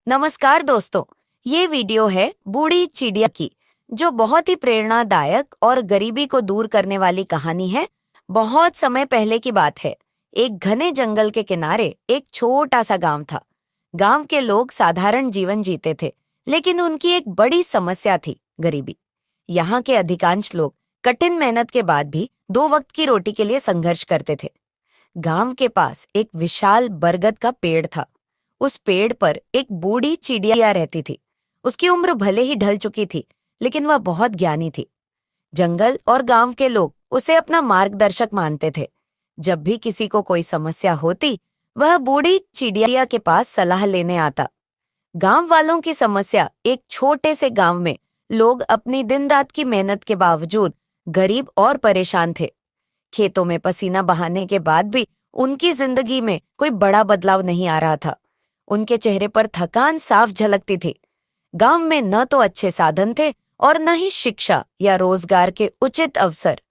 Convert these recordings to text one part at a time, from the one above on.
नमस्कार दोस्तों। ये वीडियो है बूढ़ी चिड़िया की, जो बहुत ही प्रेरणादायक और गरीबी को दूर करने वाली कहानी है। बहुत समय पहले की बात है। एक घने जंगल के किनारे एक छोटा सा गांव था। गांव के लोग साधारण जीवन जीते थे, लेकिन उनकी एक बड़ी समस्या थी, गरीबी। यहाँ के अधिकांश लोग कठिन मेहनत के बाद भी 2 वक्त की रोटी के लिए संघर्ष करते थे। गांव के पास एक विशाल बरगद का पेड़ था। उस पेड़ पर एक बूढ़ी चिड़िया रहती थी। उसकी उम्र भले ही ढल चुकी थी, लेकिन वह बहुत ज्ञानी थी। जंगल और गांव के लोग उसे अपना मार्गदर्शक मानते थे। जब भी किसी को कोई समस्या होती, वह बूढ़ी चिड़िया के पास सलाह लेने आता। गांव वालों की समस्या, एक छोटे से गांव में लोग अपनी दिन रात की मेहनत के बावजूद गरीब और परेशान थे। खेतों में पसीना बहाने के बाद भी उनकी जिंदगी में कोई बड़ा बदलाव नहीं आ रहा था। उनके चेहरे पर थकान साफ झलकती थी। गांव में न तो अच्छे साधन थे और न ही शिक्षा या रोजगार के उचित अवसर।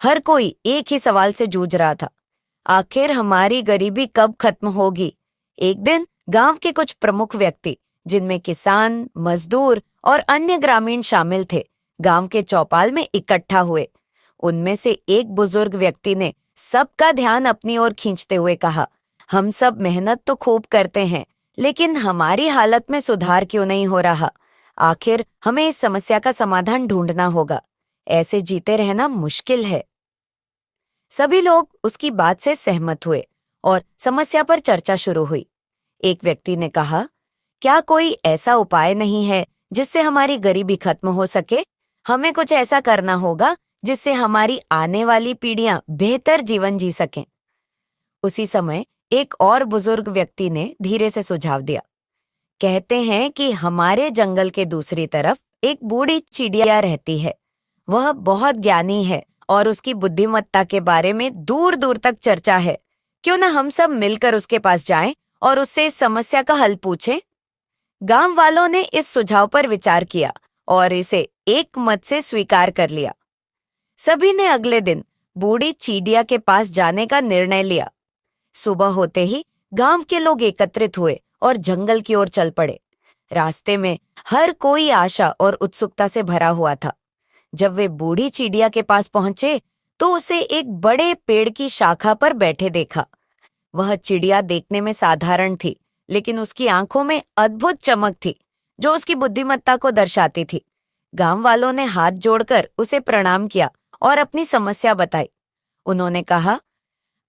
हर कोई एक ही सवाल से जूझ रहा था, आखिर हमारी गरीबी कब खत्म होगी। एक दिन गांव के कुछ प्रमुख व्यक्ति, जिनमें किसान, मजदूर और अन्य ग्रामीण शामिल थे, गांव के चौपाल में इकट्ठा हुए। उनमें से एक बुजुर्ग व्यक्ति ने सबका ध्यान अपनी ओर खींचते हुए कहा, हम सब मेहनत तो खूब करते हैं, लेकिन हमारी हालत में सुधार क्यों नहीं हो रहा। आखिर हमें इस समस्या का समाधान ढूंढना होगा। ऐसे जीते रहना मुश्किल है। सभी लोग उसकी बात से सहमत हुए और समस्या पर चर्चा शुरू हुई। एक व्यक्ति ने कहा, क्या कोई ऐसा उपाय नहीं है जिससे हमारी गरीबी खत्म हो सके? हमें कुछ ऐसा करना होगा जिससे हमारी आने वाली पीढ़ियां बेहतर जीवन जी सकें। उसी समय एक और बुजुर्ग व्यक्ति ने धीरे से सुझाव दिया, कहते हैं कि हमारे जंगल के दूसरी तरफ एक बूढ़ी चिड़िया रहती है। वह बहुत ज्ञानी है और उसकी बुद्धिमत्ता के बारे में दूर दूर तक चर्चा है। क्यों न हम सब मिलकर उसके पास जाएं और उससे इस समस्या का हल पूछें। गांव वालों ने इस सुझाव पर विचार किया और इसे एक मत से स्वीकार कर लिया। सभी ने अगले दिन बूढ़ी चिड़िया के पास जाने का निर्णय लिया। सुबह होते ही गांव के लोग एकत्रित हुए और जंगल की ओर चल पड़े। रास्ते में हर कोई आशा और उत्सुकता से भरा हुआ था। जब वे बूढ़ी चिड़िया के पास पहुंचे तो उसे एक बड़े पेड़ की शाखा पर बैठे देखा। वह चिड़िया देखने में साधारण थी, लेकिन उसकी आंखों में अद्भुत चमक थी, जो उसकी बुद्धिमत्ता को दर्शाती थी। गांव वालों ने हाथ जोड़कर उसे प्रणाम किया और अपनी समस्या बताई। उन्होंने कहा,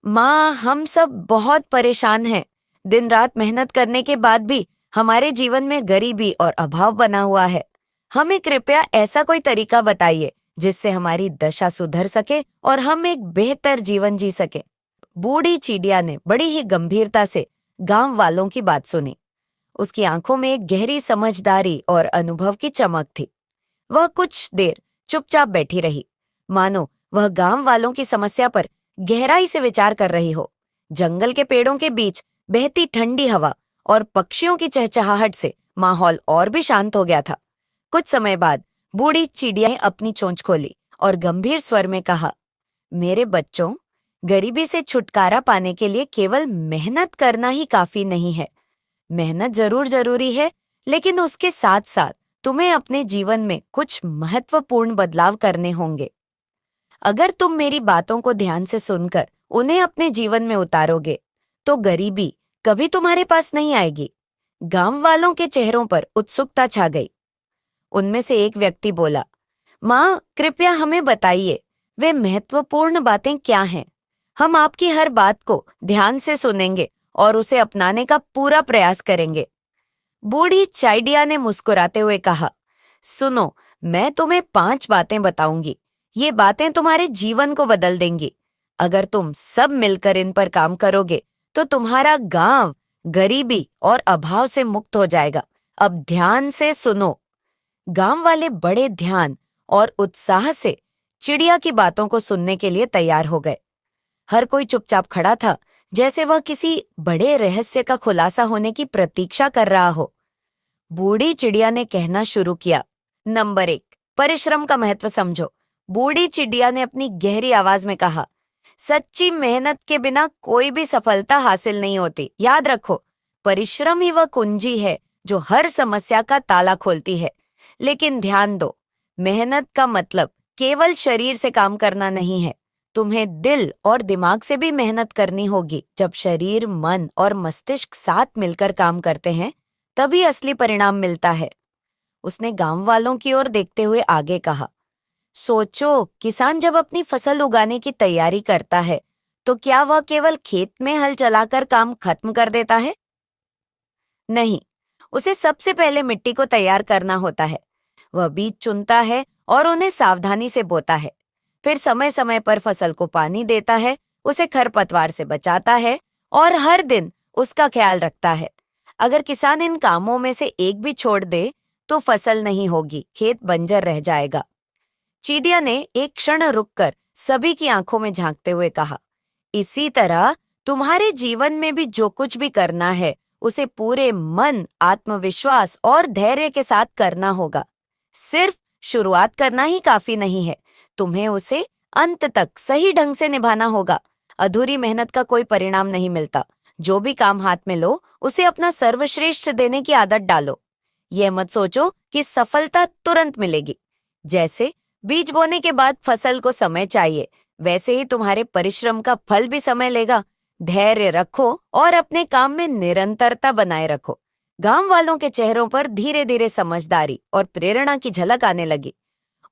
माँ, हम सब बहुत परेशान हैं। दिन रात मेहनत करने के बाद भी हमारे जीवन में गरीबी और अभाव बना हुआ है। हमें कृपया ऐसा कोई तरीका बताइए जिससे हमारी दशा सुधर सके और हम एक बेहतर जीवन जी सके। बूढ़ी चिड़िया ने बड़ी ही गंभीरता से गांव वालों की बात सुनी। उसकी आंखों में एक गहरी समझदारी और अनुभव की चमक थी। वह कुछ देर चुपचाप बैठी रही, मानो वह गांव वालों की समस्या पर गहराई से विचार कर रही हो। जंगल के पेड़ों के बीच बहती ठंडी हवा और पक्षियों की चहचहाहट से माहौल और भी शांत हो गया था। कुछ समय बाद बूढ़ी चिड़िया ने अपनी चोंच खोली और गंभीर स्वर में कहा, मेरे बच्चों, गरीबी से छुटकारा पाने के लिए केवल मेहनत करना ही काफी नहीं है। मेहनत जरूर जरूरी है, लेकिन उसके साथ साथ तुम्हें अपने जीवन में कुछ महत्वपूर्ण बदलाव करने होंगे। अगर तुम मेरी बातों को ध्यान से सुनकर उन्हें अपने जीवन में उतारोगे, तो गरीबी कभी तुम्हारे पास नहीं आएगी। गांव वालों के चेहरों पर उत्सुकता छा गई। उनमें से एक व्यक्ति बोला, माँ, कृपया हमें बताइए, वे महत्वपूर्ण बातें क्या हैं? हम आपकी हर बात को ध्यान से सुनेंगे और उसे अपनाने का पूरा प्रयास करेंगे। बूढ़ी चिड़िया ने मुस्कुराते हुए कहा, सुनो, मैं तुम्हें 5 बातें बताऊंगी। ये बातें तुम्हारे जीवन को बदल देंगी। अगर तुम सब मिलकर इन पर काम करोगे, तो तुम्हारा गांव गरीबी और अभाव से मुक्त हो जाएगा। अब ध्यान से सुनो। गांव वाले बड़े ध्यान और उत्साह से चिड़िया की बातों को सुनने के लिए तैयार हो गए। हर कोई चुपचाप खड़ा था, जैसे वह किसी बड़े रहस्य का खुलासा होने की प्रतीक्षा कर रहा हो। बूढ़ी चिड़िया ने कहना शुरू किया, नंबर 1, परिश्रम का महत्व समझो। बूढ़ी चिड़िया ने अपनी गहरी आवाज में कहा, सच्ची मेहनत के बिना कोई भी सफलता हासिल नहीं होती। याद रखो, परिश्रम ही वह कुंजी है जो हर समस्या का ताला खोलती है। लेकिन ध्यान दो, मेहनत का मतलब केवल शरीर से काम करना नहीं है। तुम्हें दिल और दिमाग से भी मेहनत करनी होगी। जब शरीर, मन और मस्तिष्क साथ मिलकर काम करते हैं, तभी असली परिणाम मिलता है। उसने गांव वालों की ओर देखते हुए आगे कहा, सोचो, किसान जब अपनी फसल उगाने की तैयारी करता है, तो क्या वह केवल खेत में हल चलाकर काम खत्म कर देता है? नहीं, उसे सबसे पहले मिट्टी को तैयार करना होता है। वह बीज चुनता है और उन्हें सावधानी से बोता है। फिर समय समय पर फसल को पानी देता है, उसे खरपतवार से बचाता है और हर दिन उसका ख्याल रखता है। अगर किसान इन कामों में से एक भी छोड़ दे, तो फसल नहीं होगी, खेत बंजर रह जाएगा। चीदिया ने एक क्षण रुककर सभी की आंखों में झांकते हुए कहा, इसी तरह तुम्हारे जीवन में भी जो कुछ भी करना है, उसे पूरे मन, आत्मविश्वास और धैर्य के साथ करना होगा। सिर्फ शुरुआत करना ही काफी नहीं है, तुम्हें उसे अंत तक सही ढंग से निभाना होगा। अधूरी मेहनत का कोई परिणाम नहीं मिलता। जो भी काम हाथ में लो, उसे अपना सर्वश्रेष्ठ देने की आदत डालो। यह मत सोचो कि सफलता तुरंत मिलेगी। जैसे बीज बोने के बाद फसल को समय चाहिए, वैसे ही तुम्हारे परिश्रम का फल भी समय लेगा। धैर्य रखो और अपने काम में निरंतरता बनाए रखो। गांव वालों के चेहरों पर धीरे धीरे समझदारी और प्रेरणा की झलक आने लगी।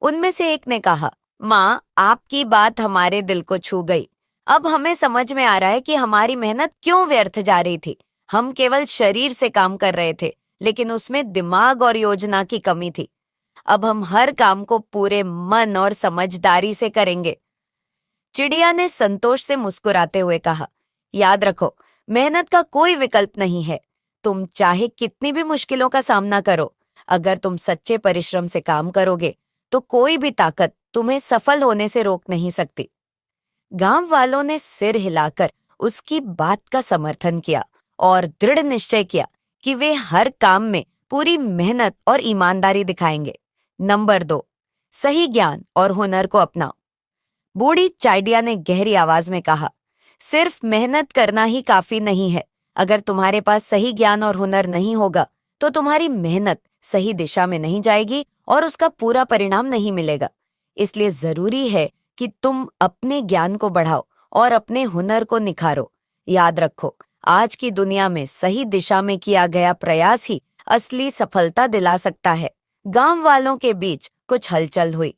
उनमें से एक ने कहा, माँ, आपकी बात हमारे दिल को छू गई। अब हमें समझ में आ रहा है कि हमारी मेहनत क्यों व्यर्थ जा रही थी। हम केवल शरीर से काम कर रहे थे, लेकिन उसमें दिमाग और योजना की कमी थी। अब हम हर काम को पूरे मन और समझदारी से करेंगे। चिड़िया ने संतोष से मुस्कुराते हुए कहा, याद रखो, मेहनत का कोई विकल्प नहीं है। तुम चाहे कितनी भी मुश्किलों का सामना करो, अगर तुम सच्चे परिश्रम से काम करोगे, तो कोई भी ताकत तुम्हें सफल होने से रोक नहीं सकती। गांव वालों ने सिर हिलाकर उसकी बात का समर्थन किया और दृढ़ निश्चय किया कि वे हर काम में पूरी मेहनत और ईमानदारी दिखाएंगे। नंबर 2, सही ज्ञान और हुनर को अपनाओ। बूढ़ी चाइडिया ने गहरी आवाज में कहा, सिर्फ मेहनत करना ही काफी नहीं है। अगर तुम्हारे पास सही ज्ञान और हुनर नहीं होगा, तो तुम्हारी मेहनत सही दिशा में नहीं जाएगी और उसका पूरा परिणाम नहीं मिलेगा। इसलिए जरूरी है कि तुम अपने ज्ञान को बढ़ाओ और अपने हुनर को निखारो। याद रखो, आज की दुनिया में सही दिशा में किया गया प्रयास ही असली सफलता दिला सकता है। गांव वालों के बीच कुछ हलचल हुई।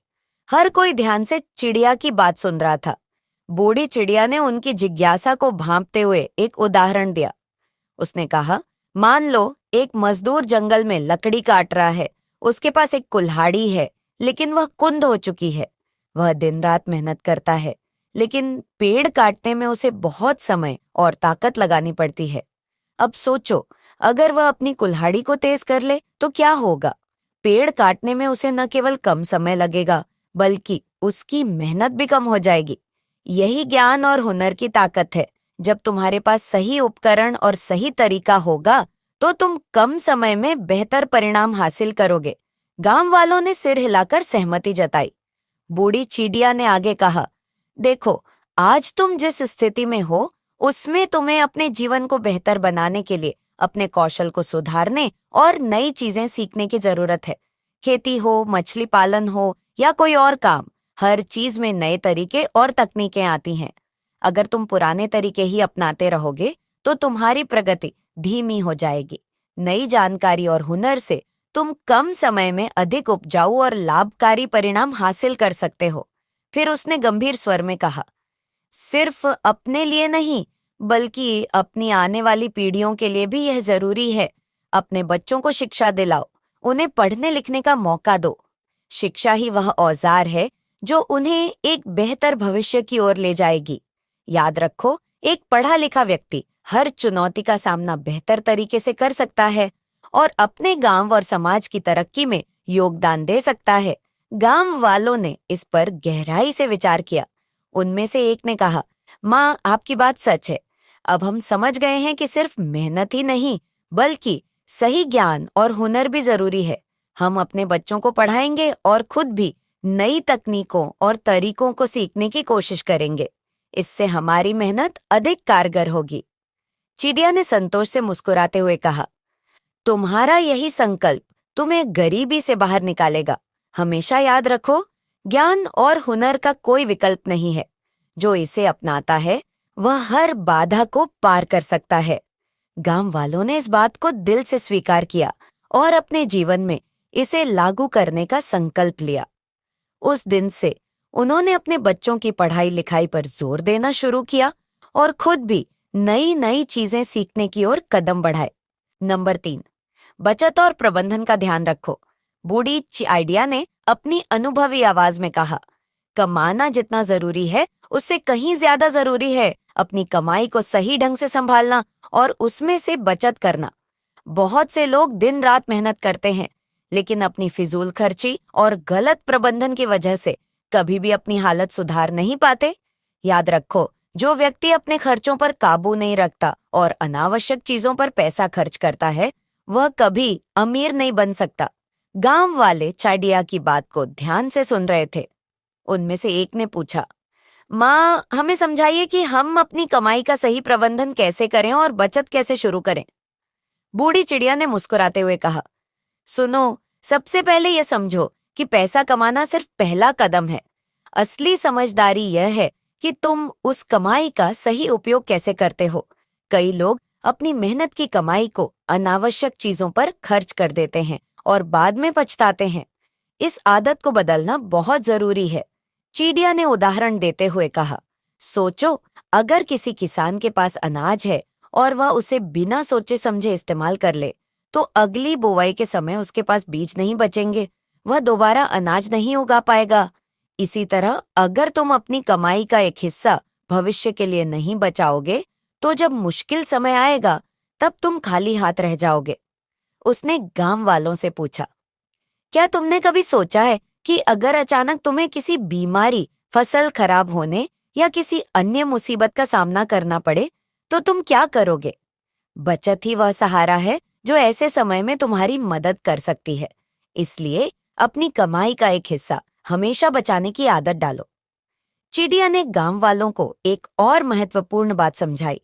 हर कोई ध्यान से चिड़िया की बात सुन रहा था। बूढ़ी चिड़िया ने उनकी जिज्ञासा को भांपते हुए एक उदाहरण दिया। उसने कहा, मान लो एक मजदूर जंगल में लकड़ी काट रहा है। उसके पास एक कुल्हाड़ी है, लेकिन वह कुंद हो चुकी है। वह दिन रात मेहनत करता है, लेकिन पेड़ काटने में उसे बहुत समय और ताकत लगानी पड़ती है। अब सोचो, अगर वह अपनी कुल्हाड़ी को तेज कर ले तो क्या होगा? पेड़ काटने में उसे न केवल कम समय लगेगा, बल्कि उसकी मेहनत भी कम हो जाएगी। यही ज्ञान और हुनर की ताकत है। जब तुम्हारे पास सही उपकरण और सही तरीका होगा, तो तुम कम समय में बेहतर परिणाम हासिल करोगे। गांव वालों ने सिर हिलाकर सहमति जताई। बूढ़ी चीडिया ने आगे कहा, देखो, आज तुम जिस स्थिति में हो, उसमें तुम्हें अपने जीवन को बेहतर बनाने के लिए अपने कौशल को सुधारने और नई चीजें सीखने की जरूरत है। खेती हो, मछली पालन हो या कोई और काम, हर चीज में नए तरीके और तकनीकें आती हैं। अगर तुम पुराने तरीके ही अपनाते रहोगे, तो तुम्हारी प्रगति धीमी हो जाएगी। नई जानकारी और हुनर से तुम कम समय में अधिक उपजाऊ और लाभकारी परिणाम हासिल कर सकते हो। फिर उसने गंभीर स्वर में कहा, सिर्फ अपने लिए नहीं, बल्कि अपनी आने वाली पीढ़ियों के लिए भी यह जरूरी है। अपने बच्चों को शिक्षा दिलाओ, उन्हें पढ़ने लिखने का मौका दो। शिक्षा ही वह औजार है जो उन्हें एक बेहतर भविष्य की ओर ले जाएगी। याद रखो, एक पढ़ा लिखा व्यक्ति हर चुनौती का सामना बेहतर तरीके से कर सकता है और अपने गांव और समाज की तरक्की में योगदान दे सकता है। गांव वालों ने इस पर गहराई से विचार किया। उनमें से एक ने कहा, माँ, आपकी बात सच है। अब हम समझ गए हैं कि सिर्फ मेहनत ही नहीं, बल्कि सही ज्ञान और हुनर भी जरूरी है। हम अपने बच्चों को पढ़ाएंगे और खुद भी नई तकनीकों और तरीकों को सीखने की कोशिश करेंगे। इससे हमारी मेहनत अधिक कारगर होगी। चिड़िया ने संतोष से मुस्कुराते हुए कहा, तुम्हारा यही संकल्प तुम्हें गरीबी से बाहर निकालेगा। हमेशा याद रखो, ज्ञान और हुनर का कोई विकल्प नहीं है। जो इसे अपनाता है वह हर बाधा को पार कर सकता है। गांव वालों ने इस बात को दिल से स्वीकार किया और अपने जीवन में इसे लागू करने का संकल्प लिया। उस दिन से उन्होंने अपने बच्चों की पढ़ाई लिखाई पर जोर देना शुरू किया और खुद भी नई नई चीजें सीखने की ओर कदम बढ़ाए। नंबर 3, बचत और प्रबंधन का ध्यान रखो। बूढ़ी आइडिया ने अपनी अनुभवी आवाज में कहा, कमाना जितना जरूरी है उससे कहीं ज्यादा जरूरी है अपनी कमाई को सही ढंग से संभालना और उसमें से बचत करना। बहुत से लोग दिन रात मेहनत करते हैं, लेकिन अपनी फिजूल खर्ची और गलत प्रबंधन की वजह से कभी भी अपनी हालत सुधार नहीं पाते। याद रखो, जो व्यक्ति अपने खर्चों पर काबू नहीं रखता और अनावश्यक चीजों पर पैसा खर्च करता है, वह कभी अमीर नहीं बन सकता। गांव वाले चाडिया की बात को ध्यान से सुन रहे थे। उनमें से एक ने पूछा, माँ, हमें समझाइए कि हम अपनी कमाई का सही प्रबंधन कैसे करें और बचत कैसे शुरू करें। बूढ़ी चिड़िया ने मुस्कुराते हुए कहा, सुनो, सबसे पहले यह समझो कि पैसा कमाना सिर्फ पहला कदम है। असली समझदारी यह है कि तुम उस कमाई का सही उपयोग कैसे करते हो। कई लोग अपनी मेहनत की कमाई को अनावश्यक चीजों पर खर्च कर देते हैं और बाद में पछताते हैं। इस आदत को बदलना बहुत जरूरी है। चीडिया ने उदाहरण देते हुए कहा, सोचो, अगर किसी किसान के पास अनाज है और वह उसे बिना सोचे समझे इस्तेमाल कर ले, तो अगली बुवाई के समय उसके पास बीज नहीं बचेंगे, वह दोबारा अनाज नहीं उगा पाएगा। इसी तरह अगर तुम अपनी कमाई का एक हिस्सा भविष्य के लिए नहीं बचाओगे, तो जब मुश्किल समय आएगा तब तुम खाली हाथ रह जाओगे। उसने गांव वालों से पूछा, क्या तुमने कभी सोचा है कि अगर अचानक तुम्हें किसी बीमारी, फसल खराब होने या किसी अन्य मुसीबत का सामना करना पड़े तो तुम क्या करोगे? बचत ही वह सहारा है जो ऐसे समय में तुम्हारी मदद कर सकती है। इसलिए अपनी कमाई का एक हिस्सा हमेशा बचाने की आदत डालो। चिड़िया ने गांव वालों को एक और महत्वपूर्ण बात समझाई।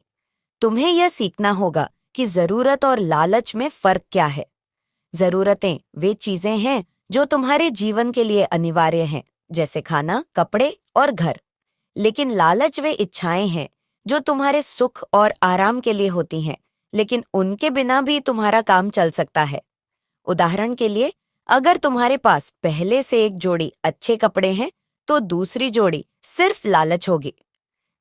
तुम्हें यह सीखना होगा कि जरूरत और लालच में फर्क क्या है। जरूरतें वे चीजें हैं जो तुम्हारे जीवन के लिए अनिवार्य हैं, जैसे खाना, कपड़े और घर। लेकिन लालच वे इच्छाएं हैं जो तुम्हारे सुख और आराम के लिए होती हैं, लेकिन उनके बिना भी तुम्हारा काम चल सकता है। उदाहरण के लिए, अगर तुम्हारे पास पहले से एक जोड़ी अच्छे कपड़े हैं, तो दूसरी जोड़ी सिर्फ लालच होगी।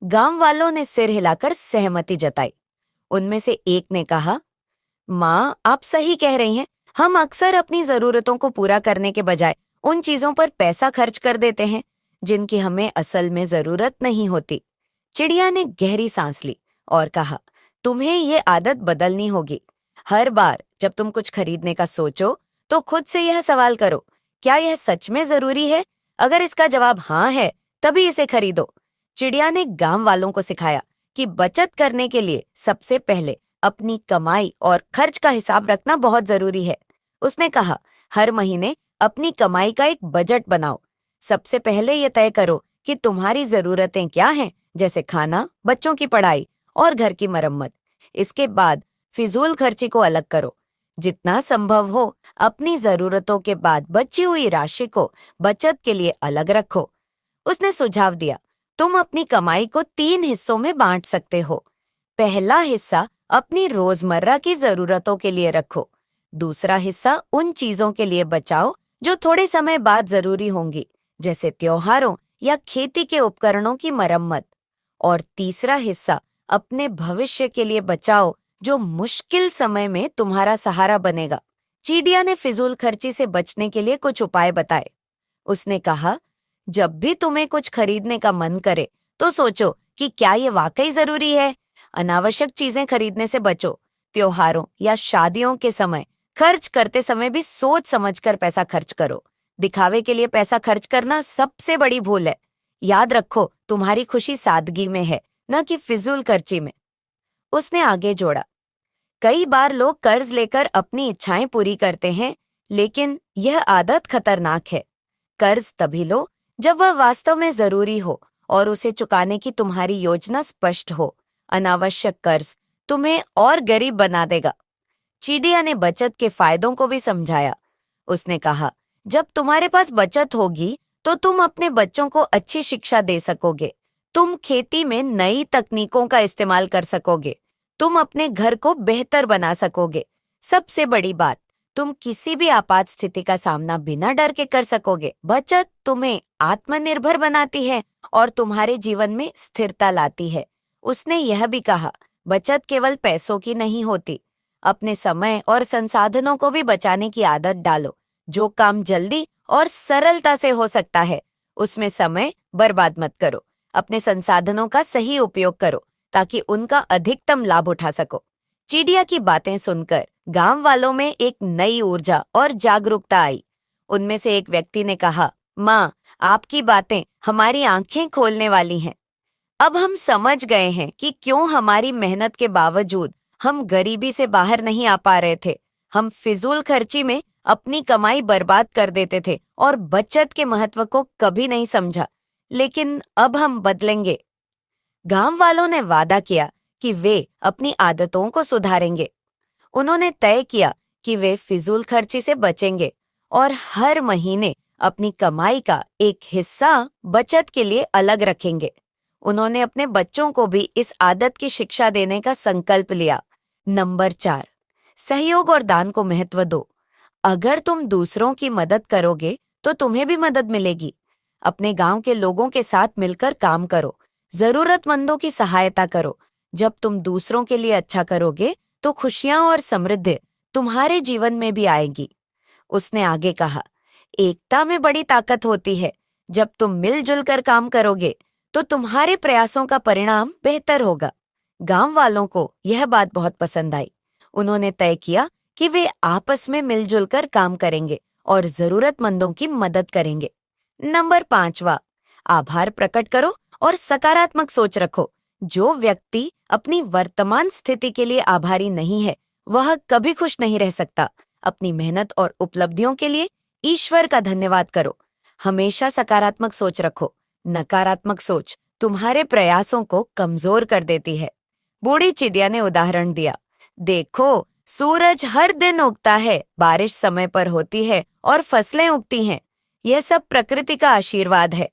गांव वालों ने सिर हिलाकर सहमति जताई। उनमें से एक ने कहा, माँ, आप सही कह रही हैं। हम अक्सर अपनी जरूरतों को पूरा करने के बजाय उन चीजों पर पैसा खर्च कर देते हैं जिनकी हमें असल में जरूरत नहीं होती। चिड़िया ने गहरी सांस ली और कहा, तुम्हें ये आदत बदलनी होगी। हर बार जब तुम कुछ खरीदने का सोचो, तो खुद से यह सवाल करो, क्या यह सच में जरूरी है? अगर इसका जवाब हाँ है, तभी इसे खरीदो। चिड़िया ने गांव वालों को सिखाया कि बचत करने के लिए सबसे पहले अपनी कमाई और खर्च का हिसाब रखना बहुत जरूरी है। उसने कहा, हर महीने अपनी कमाई का एक बजट बनाओ। सबसे पहले ये तय करो कि तुम्हारी जरूरतें क्या हैं, जैसे खाना, बच्चों की पढ़ाई और घर की मरम्मत। इसके बाद फिजूल खर्ची को अलग करो। जितना संभव हो अपनी जरूरतों के बाद बची हुई राशि को बचत के लिए अलग रखो। उसने सुझाव दिया, तुम अपनी कमाई को 3 हिस्सों में बांट सकते हो। पहला हिस्सा अपनी रोजमर्रा की जरूरतों के लिए रखो। दूसरा हिस्सा उन चीजों के लिए बचाओ जो थोड़े समय बाद जरूरी होंगी, जैसे त्योहारों या खेती के उपकरणों की मरम्मत। और तीसरा हिस्सा अपने भविष्य के लिए बचाओ जो मुश्किल समय में तुम्हारा सहारा बनेगा। चीडिया ने फिजूल खर्ची से बचने के लिए कुछ उपाय बताए। उसने कहा, जब भी तुम्हें कुछ खरीदने का मन करे, तो सोचो कि क्या ये वाकई जरूरी है। अनावश्यक चीजें खरीदने से बचो। त्योहारों या शादियों के समय खर्च करते समय भी सोच समझकर पैसा खर्च करो। दिखावे के लिए पैसा खर्च करना सबसे बड़ी भूल है। याद रखो, तुम्हारी खुशी सादगी में है, न कि फिजूल खर्ची में। उसने आगे जोड़ा, कई बार लोग कर्ज लेकर अपनी इच्छाएं पूरी करते हैं, लेकिन यह आदत खतरनाक है। कर्ज तभी लो जब वह वास्तव में जरूरी हो और उसे चुकाने की तुम्हारी योजना स्पष्ट हो। अनावश्यक कर्ज तुम्हें और गरीब बना देगा। चिड़िया ने बचत के फायदों को भी समझाया। उसने कहा, जब तुम्हारे पास बचत होगी तो तुम अपने बच्चों को अच्छी शिक्षा दे सकोगे, तुम खेती में नई तकनीकों का इस्तेमाल कर सकोगे, तुम अपने घर को बेहतर बना सकोगे। सबसे बड़ी बात, तुम किसी भी आपात स्थिति का सामना बिना डर के कर सकोगे। बचत तुम्हें आत्मनिर्भर बनाती है और तुम्हारे जीवन में स्थिरता लाती है। उसने यह भी कहा, बचत केवल पैसों की नहीं होती, अपने समय और संसाधनों को भी बचाने की आदत डालो। जो काम जल्दी और सरलता से हो सकता है, उसमें समय बर्बाद मत करो। अपने संसाधनों का सही उपयोग करो ताकि उनका अधिकतम लाभ उठा सको। चिड़िया की बातें सुनकर गांव वालों में एक नई ऊर्जा और जागरूकता आई। उनमें से एक व्यक्ति ने कहा, माँ, आपकी बातें हमारी आंखें खोलने वाली हैं। अब हम समझ गए हैं कि क्यों हमारी मेहनत के बावजूद हम गरीबी से बाहर नहीं आ पा रहे थे। हम फिजूल खर्ची में अपनी कमाई बर्बाद कर देते थे और बचत के महत्व को कभी नहीं समझा। लेकिन अब हम बदलेंगे। गांव वालों ने वादा किया कि वे अपनी आदतों को सुधारेंगे। उन्होंने तय किया कि वे फिजूल खर्ची से बचेंगे और हर महीने अपनी कमाई का एक हिस्सा बचत के लिए अलग रखेंगे। उन्होंने अपने बच्चों को भी इस आदत की शिक्षा देने का संकल्प लिया। नंबर 4, सहयोग और दान को महत्व दो। अगर तुम दूसरों की मदद करोगे तो तुम्हें भी मदद मिलेगी। अपने गांव के लोगों के साथ मिलकर काम करो, जरूरतमंदों की सहायता करो। जब तुम दूसरों के लिए अच्छा करोगे तो खुशियां और समृद्धि तुम्हारे जीवन में भी आएगी। उसने आगे कहा, एकता में बड़ी ताकत होती है। जब तुम मिलजुल कर काम करोगे तो तुम्हारे प्रयासों का परिणाम बेहतर होगा। गांव वालों को यह बात बहुत पसंद आई। उन्होंने तय किया कि वे आपस में मिलजुल कर काम करेंगे और जरूरतमंदों की मदद करेंगे। नंबर 5, आभार प्रकट करो और सकारात्मक सोच रखो। जो व्यक्ति अपनी वर्तमान स्थिति के लिए आभारी नहीं है, वह कभी खुश नहीं रह सकता। अपनी मेहनत और उपलब्धियों के लिए ईश्वर का धन्यवाद करो। हमेशा सकारात्मक सोच रखो। नकारात्मक सोच तुम्हारे प्रयासों को कमजोर कर देती है। बूढ़ी चिड़िया ने उदाहरण दिया, देखो, सूरज हर दिन उगता है, बारिश समय पर होती है और फसलें उगती हैं। यह सब प्रकृति का आशीर्वाद है।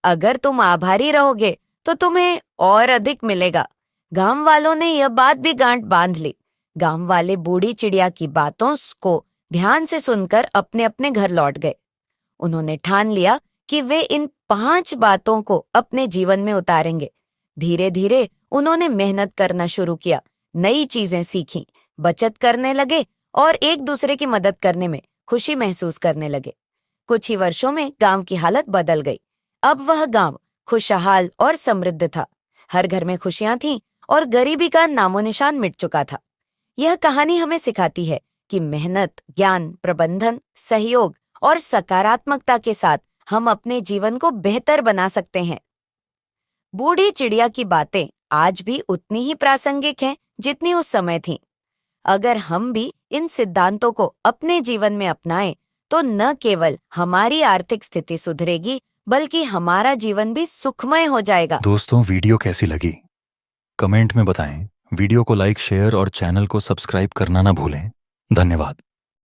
अगर तुम आभारी रहोगे तो तुम्हें और अधिक मिलेगा। गांव वालों ने यह बात भी गांठ बांध ली। गांव वाले बूढ़ी चिड़िया की बातों को ध्यान से सुनकर अपने अपने घर लौट गए। उन्होंने ठान लिया कि वे इन 5 बातों को अपने जीवन में उतारेंगे। धीरे धीरे उन्होंने मेहनत करना शुरू किया, नई चीजें सीखीं, बचत करने लगे और एक दूसरे की मदद करने में खुशी महसूस करने लगे। कुछ ही वर्षों में गांव की हालत बदल गई। अब वह गांव खुशहाल और समृद्ध था। हर घर में खुशियां थीं और गरीबी का नामोनिशान मिट चुका था। यह कहानी हमें सिखाती है कि मेहनत, ज्ञान, प्रबंधन, सहयोग और सकारात्मकता के साथ हम अपने जीवन को बेहतर बना सकते हैं। बूढ़ी चिड़िया की बातें आज भी उतनी ही प्रासंगिक हैं जितनी उस समय थीं। अगर हम भी इन सिद्धांतों को अपने जीवन में अपनाएं तो न केवल हमारी आर्थिक स्थिति सुधरेगी बल्कि हमारा जीवन भी सुखमय हो जाएगा। दोस्तों, वीडियो कैसी लगी कमेंट में बताएं। वीडियो को लाइक, शेयर और चैनल को सब्सक्राइब करना ना भूलें। धन्यवाद।